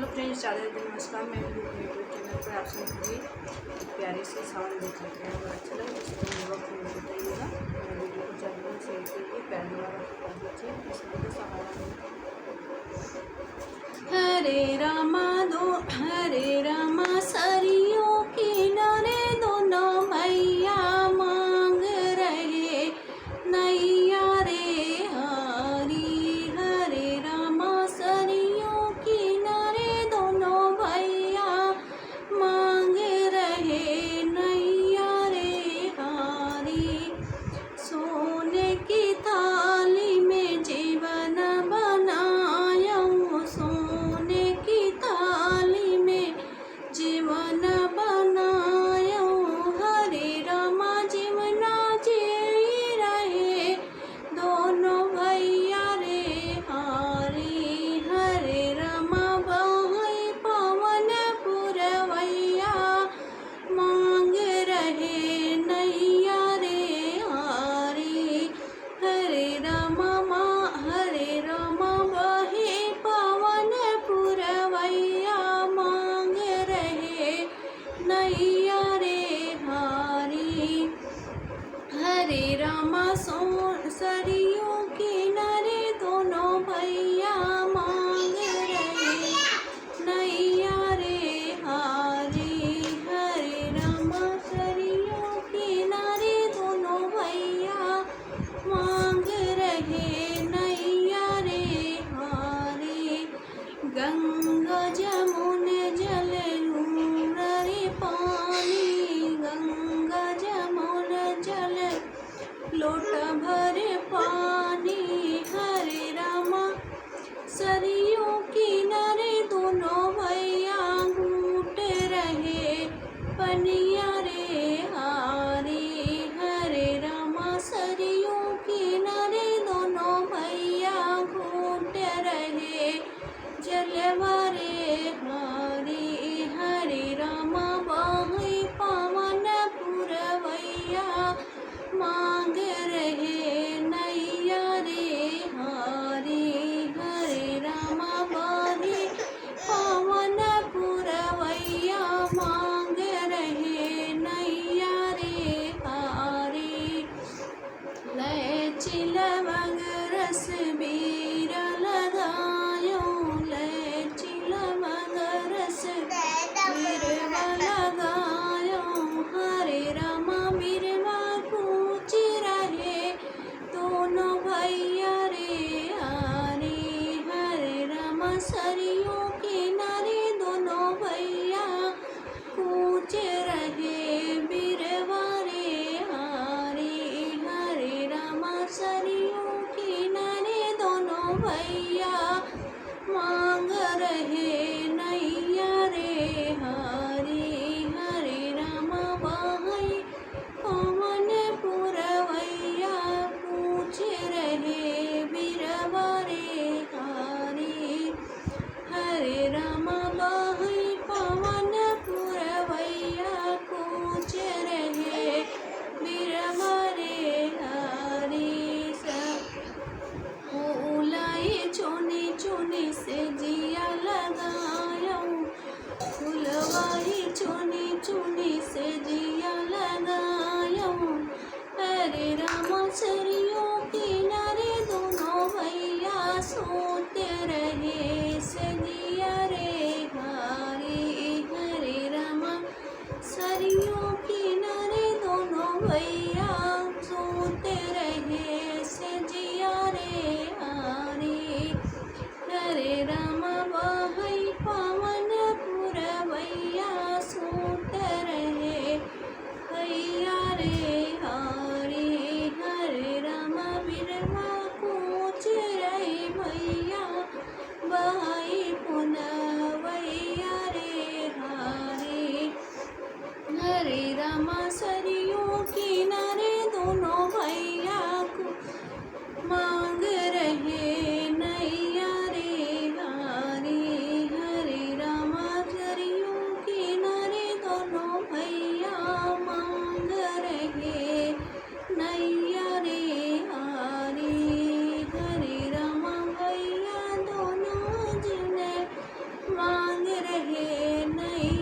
Hello friends, Radhe Radhe, नमस्कार। मैं हूँ यूट्यूब चैनल पर आप सभी प्यारे से सावन देख लेते हैं। अगर अच्छा लगे तो मेरे वक्त में बताइएगा। मेरे वीडियो को ज़्यादा में शेयर कीजिए, प्यार वाला कर दीजिए। इसलिए तो सहारा हरे रामा हरे रामा सरियों किनारे दोनों मैया मांग रहे नैया रे हरी। हरे रामा सरियों किनारे दोनों भैया मांग रहे नैया रे हरी। सोने की थाली में जीवन बनाया, सोने की थाली में जीवन बनाया। हरे रामा जीवना जी रहे दोनों भैया रे हरी। हरे रामा बहई पवन पुरवैया मांग रहे नैया रे हरी। हरे रामा बहे पवन पुरवैया मांग रहे नैया रे हरी। हरे रामा सरियों किनारे दोनों भैया मांग रहे नैया रे हरी। हरे रामा सरियों किनारे दोनों भैया मांग रहे नैया रे हरी। गंगा जमुन जल रे पानी, गंगा जमुन जल लोट भर पानी। हरे रामा सरियों किनारे दोनों भैया घूट रहे पनिया रे हरी। हरे रामा सरियों किनारे दोनों भैया घूट रहे जलवा रे हरी। हरे रामा बहई पवन पुरवैया मांग रहे नैया रे हरी। हरे रामा बहे पवन पुरवैया मांग रहे नैया रे हरी। लैची लवंग रस बीर लगायो, लैची लवंग रस बीर लगायो। हरे रामा बिरवा पूछ रहे दोनों भैया रे हरी। हरे रामा सरियों किनारे दोनों भैया पूछ रहे बिरवा रे हरी। हरे रामा सरियों किनारे दोनों भैया मांग रहे नैया रे हरी। हरे रामा बहई पवन पुरवैया पूछ रहे बिरवा रे हरी। हरे रामा बहई पवन पुरवैया पूछ रहे बिरवा रे हरी। फूलाई चुनी चुनी से जिया लगा रहे नहीं